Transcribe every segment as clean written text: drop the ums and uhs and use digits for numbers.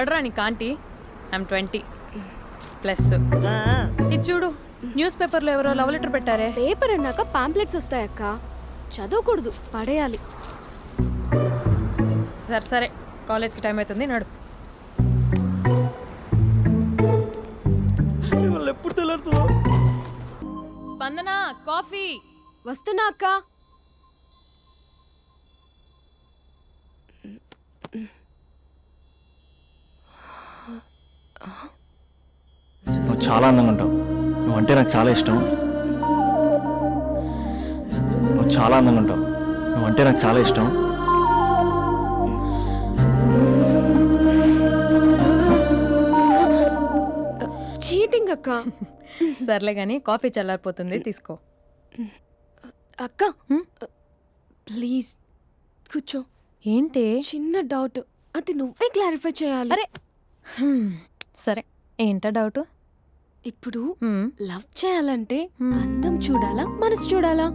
ఎవడరా నీకు aunty? I'm 20 plus. ఇది చూడు, న్యూస్ పేపర్లో ఎవరో లవ్ లెటర్ పెట్టారే. పేపర్ అన్నాక పాంప్లెట్స్ వస్తాయక్క, చదవకూడదు, పడేయాలి. సరే సరే, కాలేజ్కి టైం అవుతుంది, నడు. ఎప్పుడు తెల్లారుతుందో. స్పందన, కాఫీ. వస్తున్నా అక్క. నువ్వు చాలా అందంగా ఉంటావు. నువ్వంటే నాకు చాలా ఇష్టం. నువ్వు చాలా అందంగా ఉంటావు. నువ్వంటే నాకు చాలా ఇష్టం. చీటింగ్ అక్క. సర్లే కానీ కాఫీ చల్లారిపోతుంది, తీసుకో. అక్క ప్లీజ్ కూర్చో. ఏంటి? చిన్న డౌట్, అది నువ్వే క్లారిఫై చేయాలి. అరే సరే, ఏంటా డౌట్? ఇప్పుడు లవ్ చేయాలంటే అందం చూడాలా, మనసు చూడాలా?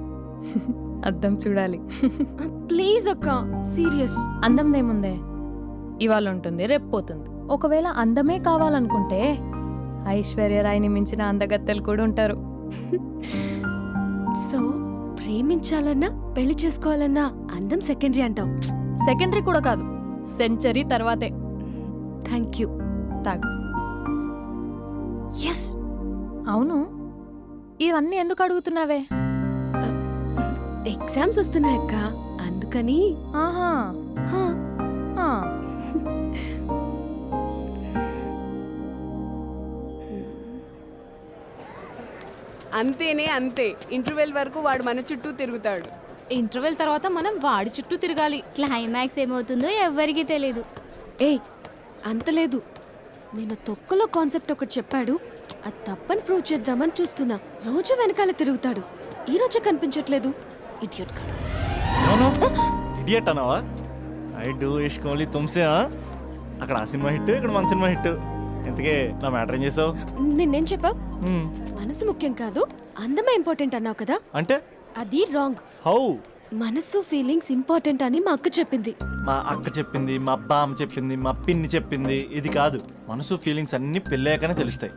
అద్దం చూడాలి. ప్లీజ్ అక్క, సీరియస్. అందందేముందే, ఇవాళ ఉంటుంది, రేపు పోతుంది. ఒకవేళ అందమే కావాలనుకుంటే ఐశ్వర్యరాయ్ని మించిన అందగత్తెలు కూడా ఉంటారు. సో ప్రేమించాలన్నా పెళ్లి చేసుకోవాలన్నా అందం సెకండరీ అంటావు? సెకండరీ కూడా కాదు, సెంచరీ తర్వాతే. Thank you. తాగు. ఎస్. అవును, ఇవన్నీ ఎందుకు అడుగుతున్నావే? ఎగ్జామ్స్ వస్తున్నాయక్క, అందుకని. ఆహా. హా. ఆ. అంతేనే అంతే. ఇంటర్వెల్ వరకు వాడు మన చుట్టూ తిరుగుతాడు. ఇంటర్వెల్ తర్వాత మనం వాడి చుట్టూ తిరగాలి. క్లైమాక్స్ ఏమవుతుందో ఎవ్వరికీ తెలీదు. ఏయ్ అంత లేదు, నేను తొక్కలో కాన్సెప్ట్ ఒకటి చెప్పాడు, అది తప్పని ప్రూవ్ చేద్దామని చూస్తున్నా. రోజు వెనకాల తిరుగుతాడు, ఈ రోజే కనిపించట్లేదు. ఇడియట్ కాడు. ఇడియట్ అన్నావా? ఐ డూ ఇష్క్ ఓన్లీ తుమ్సే. అక్కడ ఆ సినిమా హిట్, ఇక్కడ మన సినిమా హిట్. ఇంతకే నా మ్యాటర్ ఏం చేసావు? నిన్నేం చెప్పావు? మనసు ముఖ్యం కాదు, అందమే ఇంపార్టెంట్ అన్నావు కదా. అంటే అది రాంగ్. హౌ? మనసు ఫీలింగ్స్ ఇంపార్టెంట్ అని మా అక్క చెప్పింది. మా అక్క చెప్పింది, మా బామ్మ చెప్పింది, మా పిన్ని చెప్పింది. ఇది కాదు, మనసు ఫీలింగ్స్ అన్ని పెళ్ళాకనే తెలుస్తాయి.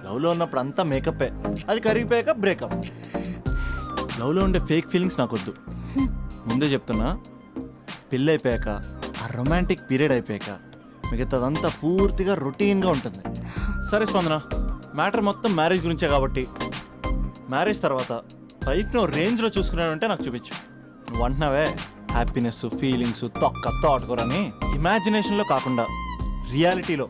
లవ్లో ఉన్నప్పుడు అంతా మేకప్పే, అది కరిగిపోయాక బ్రేకప్. లవ్లో ఉండే ఫేక్ ఫీలింగ్స్ నాకొద్దు. ముందే చెప్తున్నా, పెళ్ళి అయిపోయాక, ఆ రొమాంటిక్ పీరియడ్ అయిపోయాక మిగతాదంతా పూర్తిగా రొటీన్గా ఉంటుంది. సరే స్పందన, మ్యాటర్ మొత్తం మ్యారేజ్ గురించే కాబట్టి మ్యారేజ్ తర్వాత వైఫ్ను రేంజ్లో చూసుకున్నాడంటే నాకు చూపించు. నువ్వు అంటున్నావే హ్యాపీనెస్, ఫీలింగ్స్, తోటకూరని. ఇమాజినేషన్లో కాకుండా రియాలిటీలో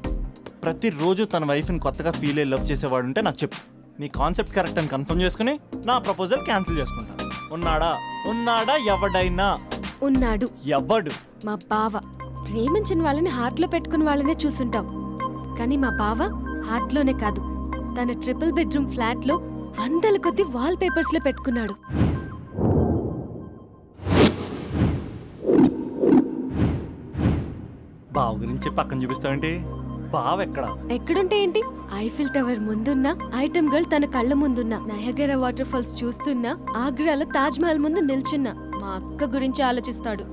ప్రతిరోజు తన వైఫ్ని కొత్తగా ఫీల్ అయ్యి లవ్ చేసేవాడు ఉంటే నాకు చెప్పు. నీ కాన్సెప్ట్ కరెక్ట్ అని కన్ఫర్మ్ చేసుకుని నా ప్రపోజల్ క్యాన్సిల్ చేసుకుంటా. ఉన్నాడా ఎవడైనా? ఉన్నాడు. ఎవడు? మా బావ. ప్రేమించిన వాళ్ళని హార్ట్లో పెట్టుకున్న వాళ్ళనే చూసుంటాం, కానీ మా బావ హార్ట్లోనే కాదు, తన ట్రిపుల్ బెడ్రూమ్ ఫ్లాట్లో వందల కొద్ది వాల్ పేపర్స్ లో పెట్టుకున్నాడు. బావ గురించి పక్కన చూపిస్తావేంటి? బావ ఎక్కడుంటే ఏంటి? ఐఫిల్ టవర్ ముందున్న ఐటమ్ గర్ల్ తన కళ్ళ ముందున్న నయగరా వాటర్ ఫాల్స్ చూస్తున్నా, ఆగ్రాలో తాజ్ మహల్ ముందు నిల్చున్నా మా అక్క గురించి ఆలోచిస్తాడు.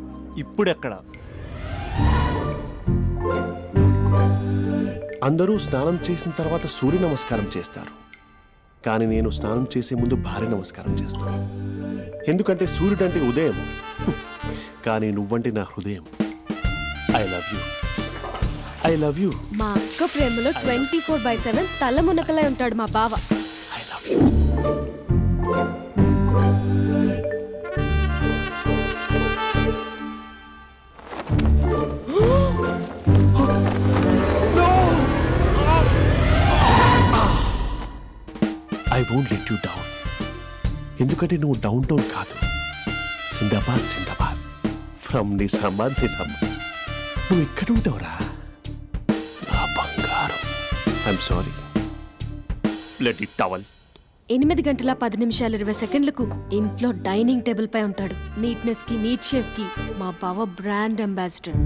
ఇప్పుడెక్కడ? అందరూ స్నానం చేసిన తర్వాత సూర్య నమస్కారం చేస్తారు, కానీ నేను స్నానం చేసే ముందు భార్య నమస్కారం చేస్తాను. ఎందుకంటే సూర్యుడు అంటే ఉదయం, కానీ నువ్వంటే నా హృదయం. I love you, I love you. మా అక్క ప్రేమలో 24/7 తల మునకలై ఉంటాడు మా బావ. I love you. I won't let you down. ఎందుకంటే నువ్వు డౌన్ టౌన్ కాదు, జిందాబాద్ జిందాబాద్ ఫ్రమ్ నిజామాబాద్ నిజామాబాద్. నువ్వు ఇక్కడ ఉంటావురా నా బంగారం. I'm sorry. Let it towel. 8:10:20 ఇంట్లో డైనింగ్ టేబుల్ పై ఉంటాడు. నీట్నెస్ కి, నీట్ షేఫ్ కి మా బావ బ్రాండ్ అంబాసిడర్.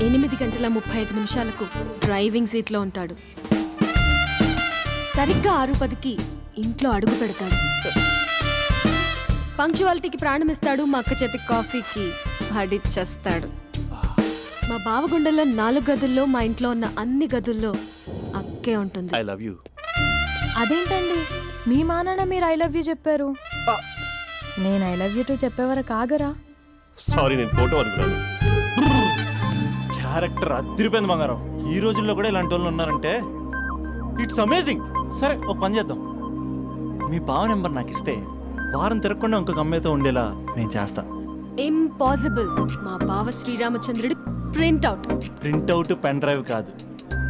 8:35 డ్రైవింగ్ సీట్ లో ఉంటాడు. సరిగ్గా 6:10 ఇంట్లో అడుగు పెడతాడు. పంక్చువాలిటీకి ప్రాణం ఇస్తాడు. మా అక్క చేతి కాఫీకి పడిచ్చేస్తాడు. మా బావగుండెల్లో 4 గదుల్లో మా ఇంట్లో ఉన్న అన్ని గదుల్లో అక్కే ఉంటుంది. I love you. అదేంటండి మీ మానాన్న మీరు ఐ లవ్ యూ చెప్పారు, నేను ఐ లవ్ యూ టు చెప్పేవరకు ఆగరా? సారీ, నేను ఫోటో అనుకున్నాను. క్యారెక్టర్ అదిరిపోయింది బంగారం. ఈ రోజుల్లో కూడా ఇలాంటి వాళ్ళు ఉన్నారంటే ఇట్స్ అమేజింగ్. సరే ఒక పని చేద్దాం, మీ బావ నెంబర్ నాకు ఇస్తే వారం తిరగకుండా ఇంకొక అమ్మాయితో ఉండేలా నేను చేస్తా. ఇంపాసిబుల్. మా బావ శ్రీరామచంద్రుడి ప్రింట్అవుట్. ప్రింట్అవుట్ పెన్ డ్రైవ్ కాదు,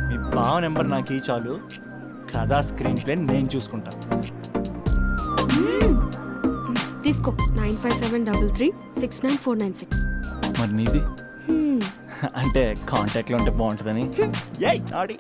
మీ బావ నెంబర్ నాకు ఈ చాలు, కథా స్క్రీన్ ప్లే నేను చూసుకుంటా. తీసుకో 9573369496. మరి నీది అంటే కాంటాక్ట్లో ఉంటే బాగుంటుందని. ఏయ్ ఆడి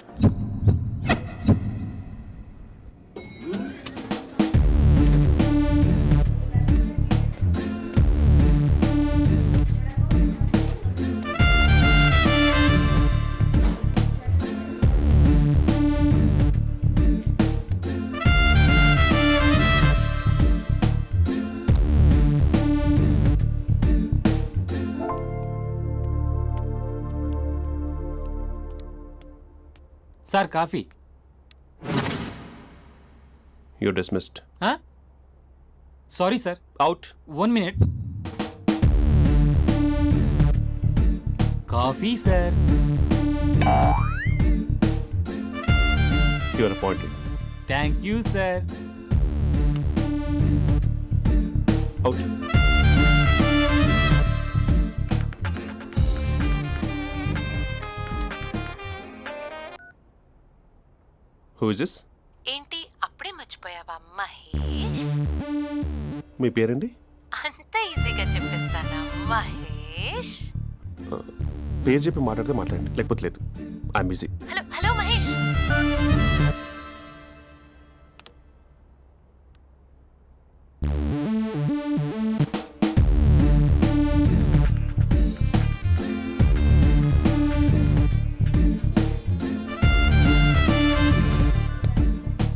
sir coffee. You dismissed. Sorry sir, out. 1 minute. Coffee sir. Your appointed. Thank you sir. Out. Who is this? ఏంటి అప్పుడే మర్చిపోయావా మహేష్? మీ పేరండి? అంత ఈజీగా చెప్పేస్తానా మహేష్? పేరు చెప్పి మాట్లాడితే మాట్లాడండి, లేకపోతే లేదు. I'm busy. Hello hello Mahesh.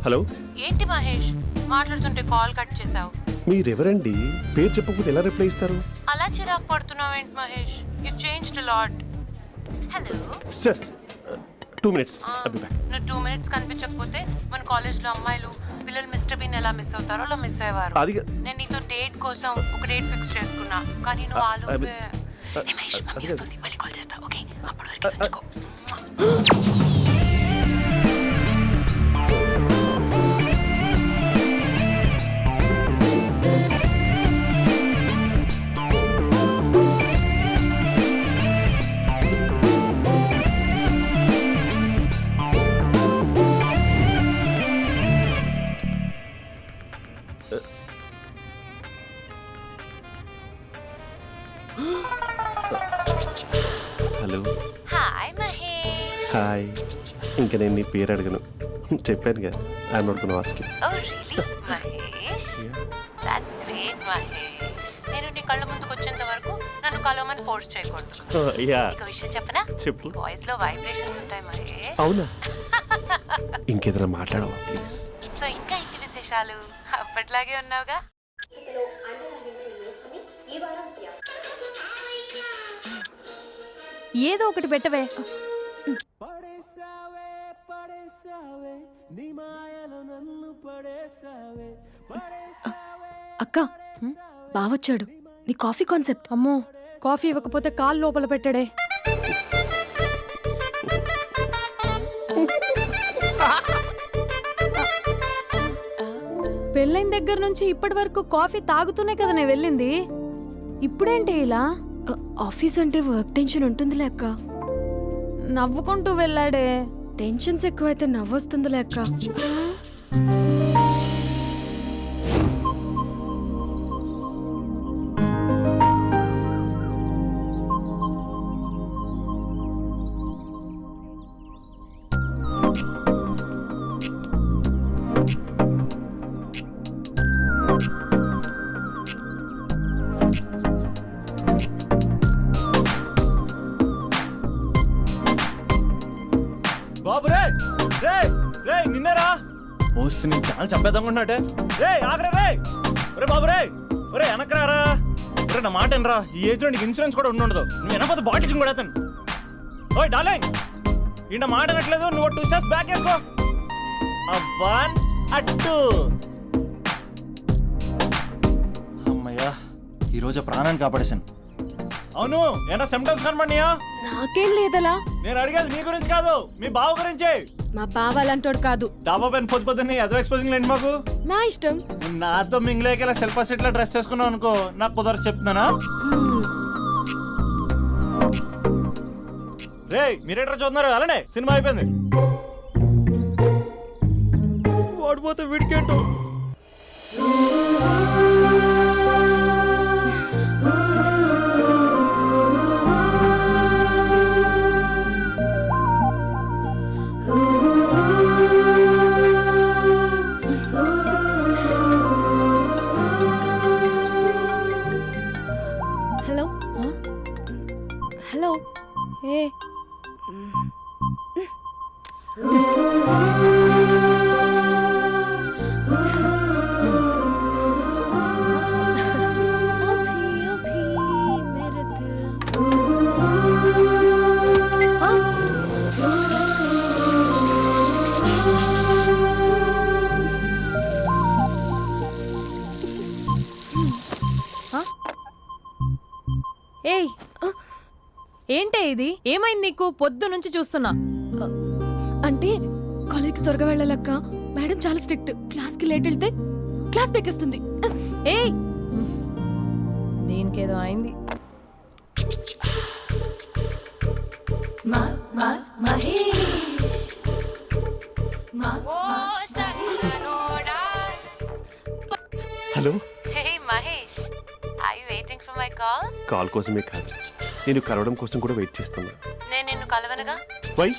Hello. ఏంటి మహేష్ మాట్లాడుతుంటే కాల్ కట్ చేసావు? మీరెవరండి? పేరు చెప్పకపోతే ఎలా రిప్లై ఇస్తారు? అలా చిరాకు పడుతున్నావు ఏంటి Mahesh? You changed lot. Hello sir 2 minutes. I'll be back. నువ్వు 2 minutes కనిపించకపోతే మన కాలేజ్లో అమ్మాయిలు పిల్లలు మిస్టర్ బీన్ ఎలా మిస్ అవుతారో అలా మిస్ అయ్యేవారు. అది నేను నీతో డేట్ కోసం ఒక డేట్ ఫిక్స్ చేసుకున్నా, కానీ నువ్వు ఆలోపే. మహేష్ మమ్మీ వస్తుంది, మళ్ళీ కాల్ చేస్తా. ఓకే, అప్పటి వరకు తెచ్చుకో. హలో. హాయ్ మహేష్. హాయ్. ఇంకా నేను నీ పేరు అడగను, చెప్పానుగా. I'm not gonna ask you. Oh really Mahesh? That's great Mahesh. నేను నీ కళ్ళ ముందుకు వచ్చేంత వరకు నన్ను కలవమని ఫోర్స్ చేయకూడదు. యా. నీకు విషయం చెప్పనా? చెప్పు. నీ వాయిస్ లో వైబ్రేషన్స్ ఉంటాయి మహేష్. అవునా? ఇంకేదైనా మాట్లాడవా ప్లీజ్? సో ఇంకా ఇంటి విశేషాలు అప్పట్లాగే ఉన్నావుగా? ఏదో ఒకటి పెట్టవే. అక్క బావొచ్చాడు. నీ కాఫీ కాన్సెప్ట్. అమ్మో, కాఫీ ఇవ్వకపోతే కాలు లోపల పెట్టడే. పెళ్ళైన దగ్గర నుంచి ఇప్పటి వరకు కాఫీ తాగుతూనే కదా నేను వెళ్ళింది, ఇప్పుడేంటి ఇలా? ఆఫీస్ అంటే వర్క్ టెన్షన్ ఉంటుందిలే అక్క. నవ్వుకుంటూ వెళ్ళాడే. టెన్షన్స్ ఎక్కువైతే నవ్వొస్తుందిలే అక్క. బాబు రే రే రే నిన్నరా పోస్ట్ నీ ఛానల్ చంపేద్దామనుకుంటున్నాటే. రే ఆగరా రే. ఒరే బాబు రే, ఒరే వెనకరారా. ఒరే నా మాట వినరా, ఈ ఏజ్ లో నీకు ఇన్సూరెన్స్ కూడా ఉండదు. నువ్వు వెనకపోతే బాటిల్ కూడా అతను. ఓయ్ డార్లింగ్ ఈయన మాట అనట్లేదు, నువ్వు 2 స్టెప్స్ బ్యాక్ వేసుకో. 1 2. అమ్మయ్యా ఈరోజు ప్రాణాన్ని కాపాడేశాను. అవును ఏనా సిమ్టమ్స్ కనబడినాయా? నాకేం లేదలా. నేను అడిగేది నీ గురించి కాదు, మీ బావ గురించి. మా బావ అలాంటోడు కాదు. డాబా పైన పొద్దున్నే ఏదో ఎక్స్పోజింగ్ లేండి మాకు. నా ఇష్టం. నాతో మింగిలేక సెల్ఫ్ అసెట్ లా డ్రెస్ చేసుకున్నావు అనుకో, నాకు కుదరదు చెప్తున్నానా? రే మీరేట్రా చూస్తున్నారు? అలానే సినిమా అయిపోయింది. ఓడిపోతే వీడికేంటో. Hello hello. ఏ ఏయ్ ఏంటే ఇది? ఏమైంది నీకు? పొద్దు నుంచి చూస్తున్నా. అంటే కాలేజ్కి త్వరగా వెళ్ళాలక్క. మేడం చాలా స్ట్రిక్ట్. క్లాస్కి లేట్ వెళ్తే క్లాస్ పెక్కేస్తుంది. ఏయ్ దీనికేదో అయింది. Hello. Hey Mahesh, are you waiting for my call? Call కోసమే కాదు, నేను కలవడం కోసం కూడా వెయిట్ చేస్తున్నా. నేను నిన్ను కలవనుగా. వై?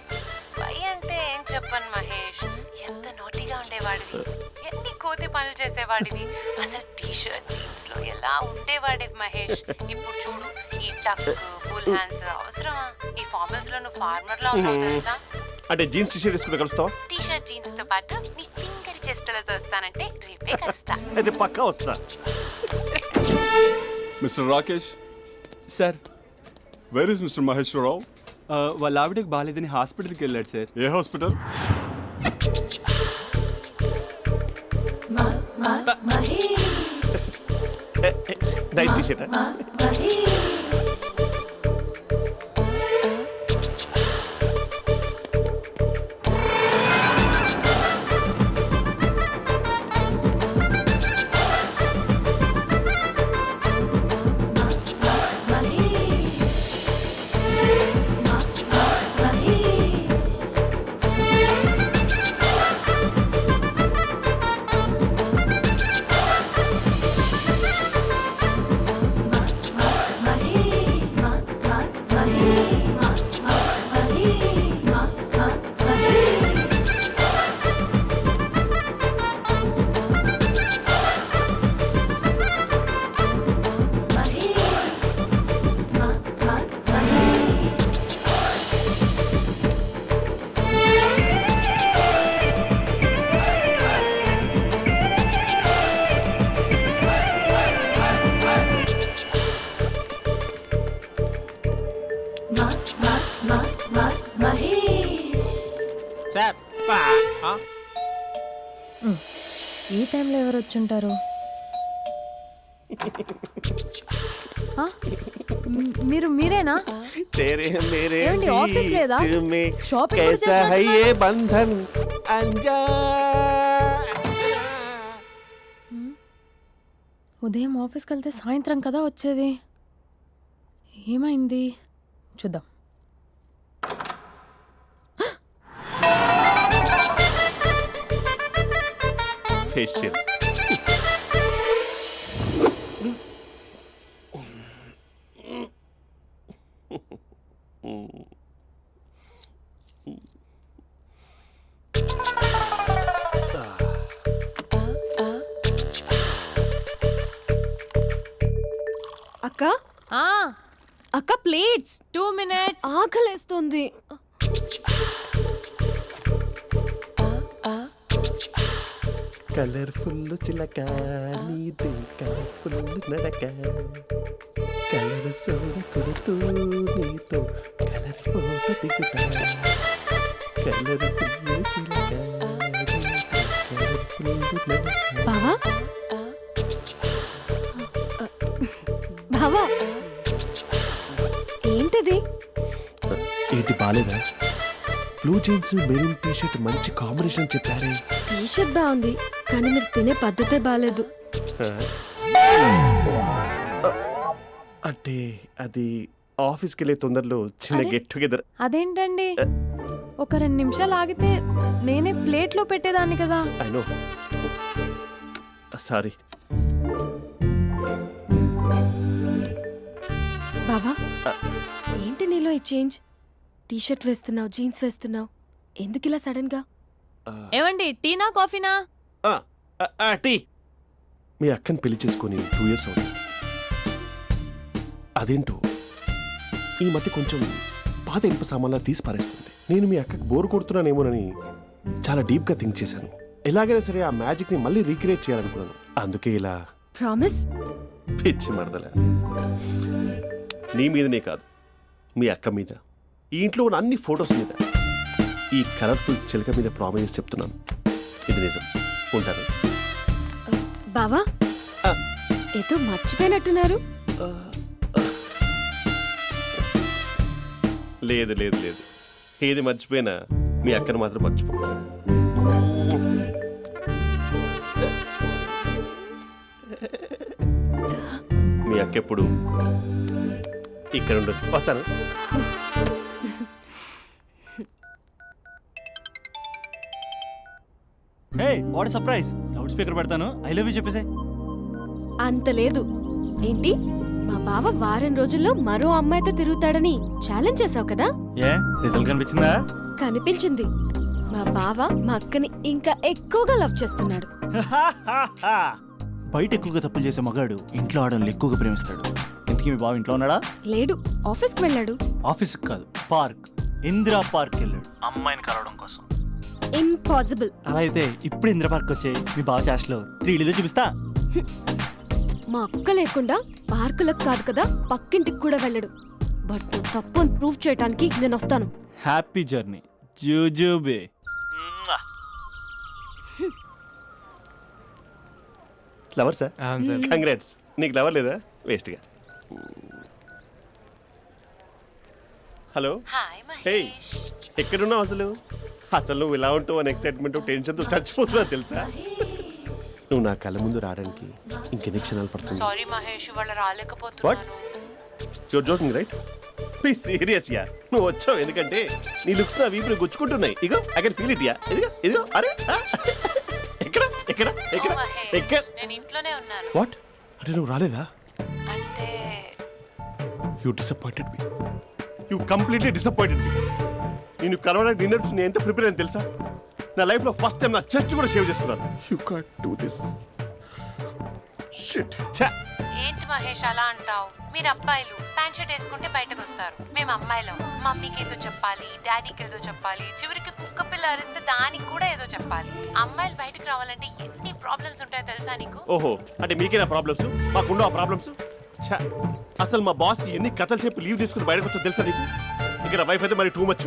వై అంటే ఏం చెప్పను మహేష్, ఎంత నోటిగా ఉండేవాడివి, ఎన్ని కోతి పనులు చేసేవాడివి, అసలు టీ షర్ట్ జీన్స్ లో ఎలా ఉండేవాడివి మహేష్. ఇప్పుడు చూడు, ఈ టక్ ఫుల్ హ్యాండ్స్ అవసరమా? ఈ ఫార్మల్స్ లో నువ్వు ఫార్మర్ లా ఉన్నావు తెలుసా? అంటే జీన్స్ టీ షర్ట్ వేసుకుంటే కలుస్తావా? టీ షర్ట్ జీన్స్ తో పాటు నీ ఫింగర్ చెస్టలతో వస్తానంటే రేపే కలుస్తా. అయితే పక్కా వస్తా. Mister Rakesh, sir where is mister Maheswararao? వాళ్ళ ఆవిడకి బాగాలేదని హాస్పిటల్కి వెళ్ళాడు సార్. ఏ హాస్పిటల్? Night T-shirt. ఈ టైంలో ఎవరు వచ్చుంటారు? మీరేనా? ఏమండి ఆఫీస్ లేదా? షాపింగ్ కూడా చేస్తున్నారు? ఉదయం ఆఫీస్కి వెళ్తే సాయంత్రం కదా వచ్చేది. ఏమైంది చూద్దాం. ఫేషియల్. అక్క అక్క ప్లేట్స్. 2 minutes. ఆకలేస్తుంది. కలర్ఫుల్ చిలక నీది కలర్ఫుల్ నడక కలర్ కలసోడ కొడుతూ నీతో కలర్ ఫోటో దిగుతా కలర్ బావా బావా ఏంటిది? ఏంటి బాలేదా? Blue jeans maroon T shirt మంచి కాంబినేషన్ చెప్పారే. టీ షర్ట్ బాగుంది కానీ మీరు తినే పద్ధతే బాగాలేదు. అంటే అది ఆఫీస్కి వెళ్ళే తొందరలో చిన్న అరే? Get together. అదేంటండి ఒక 2 నిమిషాలు ఆగితే నేనే ప్లేట్లో పెట్టేదాన్ని కదా. I know, sorry. బావా ఏంటి నీలో ఈ చేంజ్? టీ షర్ట్ వేస్తున్నావు, జీన్స్ వేస్తున్నావు, ఎందుకు ఇలా సడన్ గా? ఏమండి టీనా కాఫీనా? టీ. మీ అక్కని పెళ్లి చేసుకొని 2 years అవుతుంది. అదేంటో ఈ మధ్య కొంచెం పాత ఇనుప సామాన్లా తీసి పారేస్తుంది. నేను మీ అక్కకి బోర్ కొడుతున్నానేమోనని చాలా డీప్గా థింక్ చేశాను. ఎలాగైనా సరే ఆ మ్యాజిక్ని మళ్ళీ రీక్రియేట్ చేయాలనుకున్నాను. అందుకే ఇలా. ప్రామిస్? పిచ్చి మరదల, నీ మీదనే కాదు, మీ అక్క మీద, ఈ ఇంట్లో ఉన్న అన్ని ఫొటోస్ మీద, ఈ కలర్ఫుల్ చిలక మీద ప్రామిస్ చెప్తున్నాను. ఇది నిజం. ఉంటాను. బావా ఆ. ఏదో మర్చిపోయినట్టున్నారు. లేదు లేదు లేదు, ఏది మర్చిపోయినా మీ అక్కను మాత్రం మర్చిపో. మీ అక్క ఎప్పుడు ఇక్కడ ఉండదు. వస్తాను. Hey what surprise! Loud speaker పెడతాను, ఐ లవ్ యూ చెప్పేసే. అంత లేదు. ఏంటి మా బావ వారం రోజుల్లో మరో అమ్మాయితో తిరుగుతాడని ఛాలెంజ్ చేసావు కదా? ఏ రిజల్ట్ కనిపించిందా? కనిపించింది. మా బావ మా అక్కని ఇంకా ఎక్కువగా లవ్ చేస్తున్నాడు. బయట ఎక్కువగా తప్పులు చేసే మగాడు ఇంట్లో ఆడవాళ్ళు ఎక్కువగా ప్రేమిస్తాడు. ఇంతకీ మీ బావ ఇంట్లో ఉన్నాడా? లేడు, ఆఫీస్కి వెళ్ళాడు. ఆఫీస్కి కాదు, పార్క్, ఇందిరా పార్క్ వెళ్ళాడు అమ్మాయిని కలవడం కోసం. ఇంపాసిబుల్. అలా అయితే ఇప్పుడు ఇందిరా పార్క్ వచ్చే మీ బావ చాష్లో 3Dలో చూపిస్తా. మా అక్క లేకుండా పార్కులకు కాదు కదా పక్కింటికి కూడా వెళ్ళడు. బట్ నువ్వు తప్పు అని ప్రూవ్ చేయడానికి నేను వస్తాను. హ్యాపీ జర్నీ జూజూబే. Lover sir? అవును సార్. కంగ్రాట్స్. నీకు లవర్ లేదా? వేస్ట్గా. హలో. Hi hey, Mahesh. ఎక్కడున్నావు అసలు? అసలు నువ్వు ఇలా ఉంటావు అని ఎక్సైట్మెంట్ టెన్షన్తో చచ్చిపోతున్నా తెలుసా? నువ్వు నా కళ్ళ ముందు రావడానికి ఇంకెన్ని క్షణాలు పడుతుంది? సారీ మహేష్, ఇవాళ రాలేకపోతున్నాను. Your joking right? Please serious yeah. నువ్వు వచ్చావు ఎందుకంటే నీ లుక్స్ నా వీపుని గుచ్చుకుంటున్నాయి. ఇగో I can feel it yeah. ఇదిగో ఇదిగో. అరే ఎక్కడ ఎక్కడ ఎక్కడ ఓ మహేష్, ఎక్కడ? నేను ఇంట్లోనే ఉన్నాను. వాట్ అంటే నువ్వు రాలేదా? అంటే you disappointed me. You completely disappointed me. నేను కలవడానికి డిన్నర్స్ నేను ఎంత ప్రిపేర్ అని తెలుసా? నా లైఫ్లో ఫస్ట్ టైం నా చెస్ట్ కూడా సేవ్ చేస్తున్నాను. You can't do this. Shit. ఛా. ఏంటి మహేష్ అలా అంటావు? మీరు అబ్బాయిలు ప్యాంట్ షర్ట్ వేసుకుంటే బయటకు వస్తారు. మేము అమ్మాయిలం, మమ్మీకి ఏదో చెప్పాలి, డాడీకి ఏదో చెప్పాలి, చివరికి కుక్క పిల్ల అరిస్తే దానికి కూడా ఏదో చెప్పాలి. అమ్మాయిలు బయటకు రావాలంటే ఎన్ని ప్రాబ్లమ్స్ ఉంటాయో తెలుసా నీకు? ఓహో, అంటే మీకేనా ప్రాబ్లమ్స్? మాకుండా ఆ ప్రాబ్లమ్స్? ఛా. అసలు మా బాస్కి ఎన్ని కథలు చెప్పి లీవ్ తీసుకుని బయటకు వచ్చా తెలుసా నీకు? ఇక్కడ వైఫ్ అయితే మరి టూ మచ్.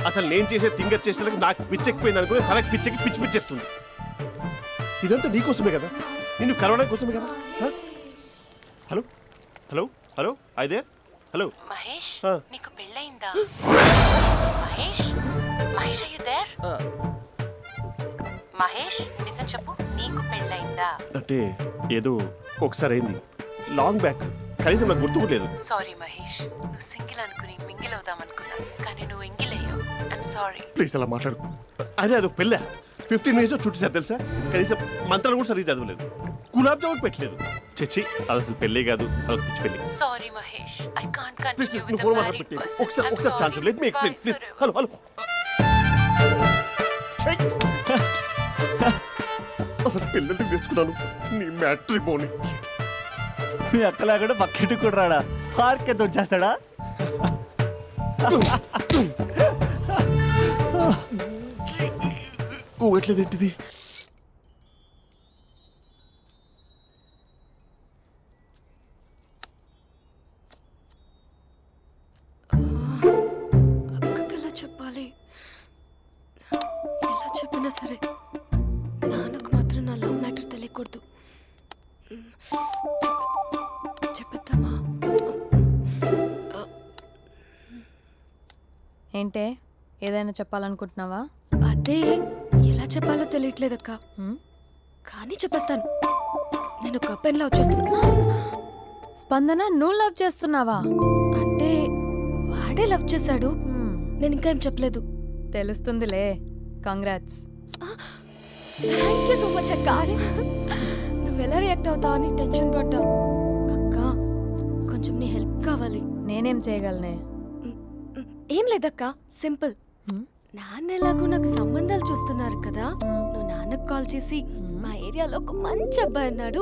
అసలు నేను చేసే థింగర్ చేసేందుకు నాకు పిచ్చెక్కిపోయింది అనుకుని తనకి పిచ్చెక్కి పిచ్చి పిచ్చేస్తుంది. ఇదంతా నీకోసమే కదా, నిన్ను కరోనా కోసమే కదా. హలో హలో హలో అయితే హలో మహేష్, ఆ. నీకు పెళ్ళయిందా? Mahesh, Mahesh are you there? Mahesh నిజం చెప్పు, నీకు పెళ్ళయిందా? అంటే ఏదో ఒకసారి అయింది, లాంగ్ బ్యాక్, కనీసం నాకు గుర్తుకోలేదు. సారీ మహేష్, నువ్వు సింగిల్ అనుకుని మింగిల్ అవుదాం అనుకున్నా, కానీ నువ్వు ఎంగిల్ అయ్యావు. I'm sorry. ప్లీజ్ అలా మాట్లాడు. అదే అదొక పెళ్ళ 15 minutes చుట్టేసారు తెలుసా? కనీసం మంత్రాలు కూడా సరిగ్గా చదవలేదు, గులాబ్ జామున్ పెట్టలేదు. చచ్చి, అది అసలు పెళ్ళే కాదు, అదొక పిచ్చి పెళ్ళి. Sorry Mahesh, I can't please continue with నువ్వు ద ఫోన్ మ్యారీడ్ మాట్లాడి పర్సన్. ఒకసారి chance let me explain please. Hello hello. అసలు పిల్లల్ని తీసుకున్నాను నీ మ్యాట్రీ బోని. మీ అక్కలాగా పక్కింటి కూడా రాడా? పార్క్ ఎంత వచ్చేస్తాడా? ఎట్లేదేంటిది? ఏంటే ఏదైనా చెప్పాలనుకుంటున్నావా? అదే ఎలా చెప్పాలో తెలియట్లేదక్క. హ్మ్? కానీ చెప్పేస్తాను. నేను ఒక అబ్బాయిని లవ్ చేస్తున్నా. స్పందన నువ్వు లవ్ చేస్తున్నావా? అంటే వాడే లవ్ చేశాడు. హ్మ్, నేను ఇంకా ఏం చెప్పలేదు. తెలుస్తుందిలే. Congrats. Thank you so much అక్క. నువ్వు ఎలా రియాక్ట్ అవుతావు అని టెన్షన్ పడ్డా. అక్క కొంచెం నీ హెల్ప్ కావాలి. నేనేం చేయగలనే? ఏం లేదక్క, సింపుల్. హ్మ్? నాన్న ఎలాగో నాకు సంబంధాలు చూస్తున్నారు కదా, నువ్వు నాన్నకు కాల్ చేసి మా ఏరియాలో ఒక మంచి అబ్బాయి అన్నాడు,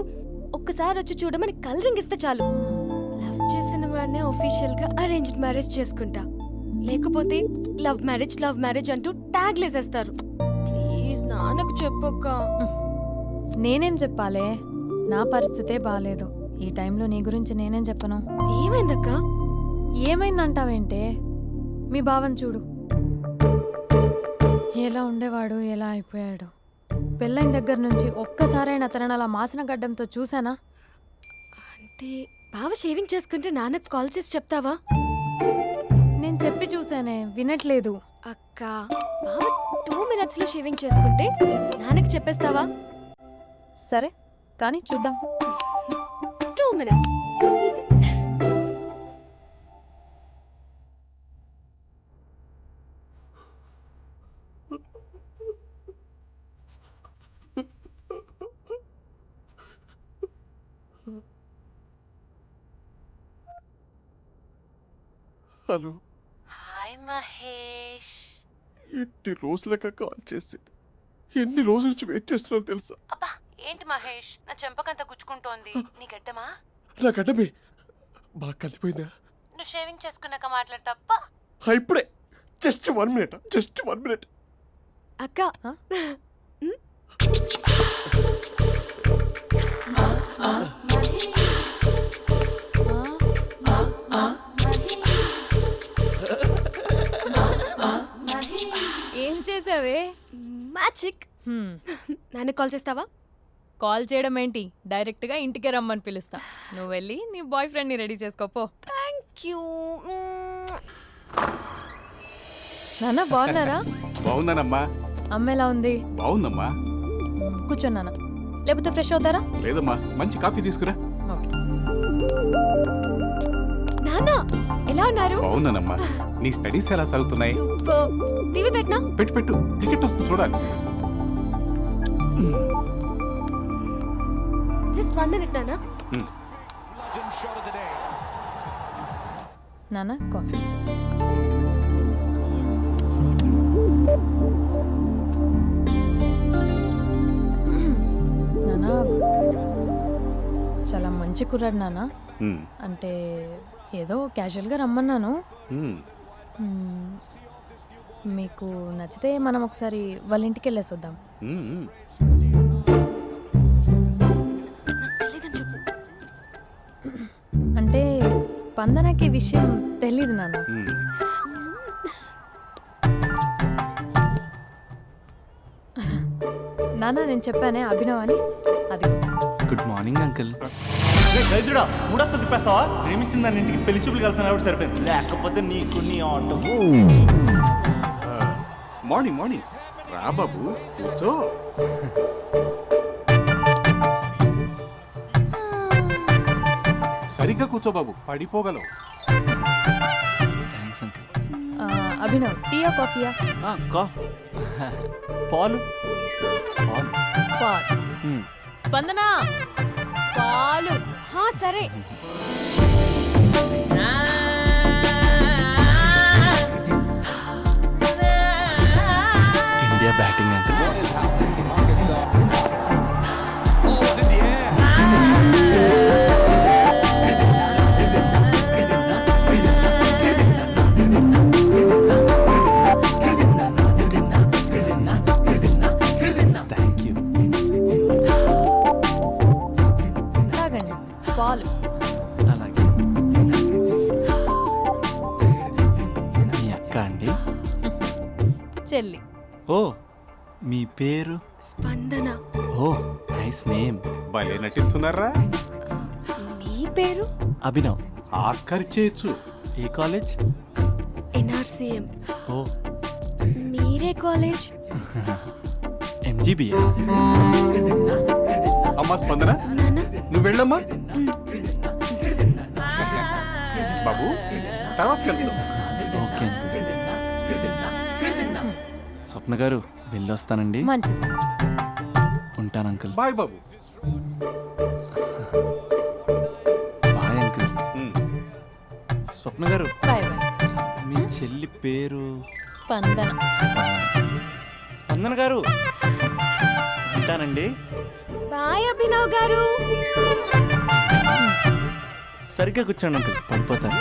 ఒక్కసారి వచ్చి చూడమని కలరింగ్ ఇస్తే చాలు. లవ్ చేసిన వాడినే ఒఫీషియల్ గా అరేంజ్డ్ మ్యారేజ్ చేసుకుంటా. లేకపోతే లవ్ మ్యారేజ్ అంటూ ట్యాగ్ లేసేస్తారు. ప్లీజ్ నాన్నకు చెప్పక్క. నేనేం చెప్పాలే? నా పరిస్థితే బాలేదు. ఈ టైంలో నీ గురించి నేనేం చెప్పను? ఏమైందక్క? ఏమైందంటావేంటే? మీ భావం చూడు, ఎలా ఉండేవాడు, ఎలా అయిపోయాడు. పెళ్ళైన దగ్గర నుంచి ఒక్కసారైనా తనని అలా మాసిన గడ్డంతో చూసానా? అంటే బావ షేవింగ్ చేసుకుంటే నాన్నకు కాల్ చేసి చెప్తావా? నేను చెప్పి చూసానే, వినట్లేదు. అక్క బావ 2 minutes లో షేవింగ్ చేసుకుంటే నాన్నకి చెప్పేస్తావా? సరే కానీ చూద్దాం. 2 minutes. Hello, hi Mahesh. ఎన్ని రోజులక కాల్ చేసింది? ఎన్ని రోజుల నుంచి వెయిట్ చేస్తున్నావు తెలుసా? అబ్బా ఏంటి మహేష్, నా చెంపకంత గుచ్చుకుంటోంది. నీ గడ్డమా? నా గడ్డమే బాగా కలిపోయిందా? నువ్వు షేవింగ్ చేసుకున్నాక మాట్లాడు తప్ప. ఇప్పుడే జస్ట్ 1 minute. అక్క ఏం చేసావే? మ్యాజిక్. నాన్న కాల్ చేస్తావా? కాల్ చేయడం ఏంటి, డైరెక్ట్గా ఇంటికే రమ్మని పిలుస్తా. నువ్వు వెళ్ళి నీ బాయ్ ఫ్రెండ్ని రెడీ చేసుకోపో. Thank you. నాన్న బాగున్నారా? బాగున్నానమ్మా. అమ్మ ఎలా ఉంది? బాగుందమ్మా. కూర్చో నాన్న, లేకపోతే ఫ్రెష్ అవుతారా? లేదమ్మా, మంచి కాఫీ తీసుకురా. ఓకే. నాన్న ఎలా ఉన్నారు? బాగున్నానమ్మా. నీ స్టడీస్ ఎలా సాగుతున్నాయి? సూపర్. టీవీ పెట్టనా? పెట్టు టికెట్ వస్తుంది చూడాలి. జస్ట్ 1 minute నాన్న. నాన్న కాఫీ. నాన్న చాలా మంచి కుర్రాడు నాన్న. అంటే ఏదో క్యాజువల్గా రమ్మన్నాను. మ్మ్. మీకు నచ్చితే మనం ఒకసారి వాళ్ళ ఇంటికి వెళ్ళేసి వద్దాం. నాకు తెలీదని చెప్పు. అంటే స్పందనకి విషయం తెలీదు నాన్న. నాన్న నేను చెప్పానే అభినవ్ అని, అది. Good morning uncle. గైజుడా మూడొస్తా తిప్పేస్తావా? ప్రేమించిన దాని ఇంటికి పెళ్లి చూపులు వెళ్తున్నా సరిపోయింది, లేకపోతే నీకు నీ ఆటోకి. మార్నింగ్ రా బాబు, కూర్చో. సరిగ్గా కూర్చో బాబు, పడిపోగలవు. Thanks uncle. అభినవ్ టీయా కాఫీయా? పాలు. పాలు. స్పందన పాలు. హా సరే. India batting uncle. Thank you. తాగండి పాలు. అలాగే. మీ అక్క అండి? చెల్లి. ఓ మీ పేరు? స్పందన. ఓ నైస్ నేమ్. భలే నటిస్తున్నారా? నీ పేరు? అభినవ్. ఆస్కర్ చేయొచ్చు. ఏ కాలేజ్? ఎన్ఆర్సీఎం. ఓ మీరే కాలేజ్? ఎంజీబీఏ. అమ్మా స్పందన నాన్న నువ్వు వెళ్ళమ్మా బాబు తర్వాత వెళ్తాం. Okay uncle. స్వప్న గారు వెళ్ళొస్తానండి. మంచిది. ఉంటాను అంకుల్. బాయ్ బాబు. Bye uncle. ఉమ్. స్వప్న గారు బాయ్ బాయ్. మీ చెల్లి పేరు స్పందన. స్పందన గారు ఉంటానండి. బాయ్ అభినవ్ గారు. సరిగ్గా కూర్చోండి అంకుల్, పడిపోతారు.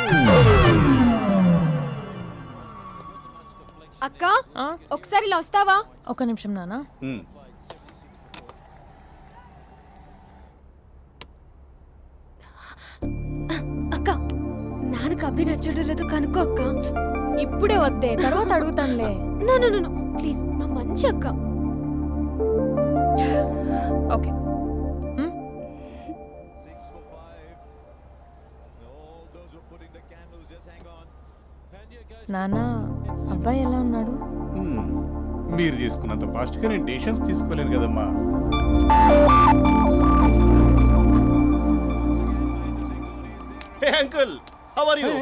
అక్క ఆ, ఒకసారి ఇలా వస్తావా? ఒక్క నిమిషం నాన్న. ఉమ్. అక్క నాన్నకు అభి నచ్చడం లేదో కనుక్కో అక్క. ఇప్పుడే వద్దే, తర్వాత అడుగుతానులే. నో నో నో ప్లీజ్, నా మంచి అక్క. ఓకే. నాన్న, అబ్బాయి ఎలా ఉన్నాడు? ఉమ్. మీరు తీసుకున్నంత ఫాస్ట్గా నేను డెసిషన్స్ తీసుకోలేను కదమ్మా. Hey uncle, how are you?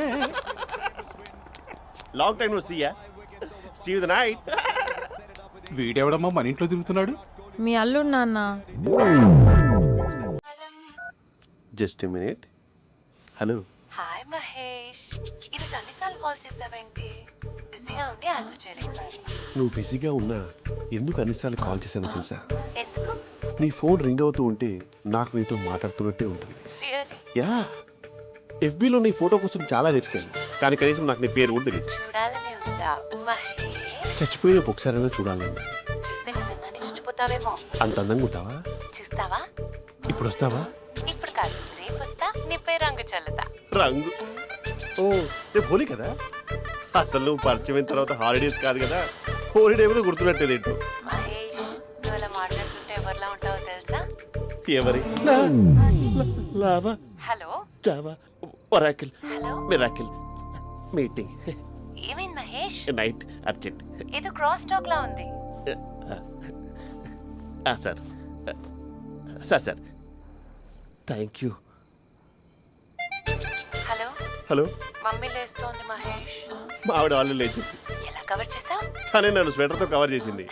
Long time no see ya. See you the night. వీడెవడమ్మా మన ఇంట్లో తిరుగుతున్నాడు? మీ అల్లుడు నాన్న. Just a minute. Hello. Hi Mahesh, ఈరోజు అన్నిసార్లు కాల్ చేసావేంటి? బిజీగా ఉండి ఆన్సర్ చేయలేదు. నువ్వు బిజీగా ఉన్నా ఎందుకు అన్నిసార్లు కాల్ చేశానో తెలుసా? ఎందుకు? నీ ఫోన్ రింగ్ అవుతూ ఉంటే నాకు నీతో మాట్లాడుతున్నట్టే ఉంటుంది. రియల్లీ? యా, ఎఫ్బీలో నీ ఫోటో కోసం చాలా వెతికాను, కానీ కనీసం నాకు నీ పేరు కూడా తెలియదు. చూడాలని ఉందా మహేష్? చచ్చిపోయిన ఒకసారైనా చూడాలని. చూస్తే నిజంగానే చచ్చిపోతావేమో. అంత అందంగా ఉంటావా? చూస్తావా? ఇప్పుడు వస్తావా? ఇప్పుడు కాదు, రేపు వస్తా, నీపై రంగు చల్లుతా. రంగు? ఓ, రేపు హోలీ కదా. అసలు నువ్వు పరిచయం అయిన తర్వాత హాలిడేస్ కాదు కదా, హోలిడే కూడా గుర్తున్నట్టేది ఏంటో. మహేష్, నువ్వు అలా మాట్లాడుతుంటే ఎవరిలా ఉంటావో తెలుసా? ఎవరి lava hello java oracle hello, miracle meeting ఏమైంది మహేష్? Night urgent. ఏదో క్రాస్ టాక్ లా ఉంది. Sir sir sir thank you. Hello, hello, mummy లేస్తోంది మహేష్. మా ఆవిడ వాళ్ళు లేచి ఎలా కవర్ చేసావు? కానీ నన్ను స్వెటర్తో కవర్ చేసింది.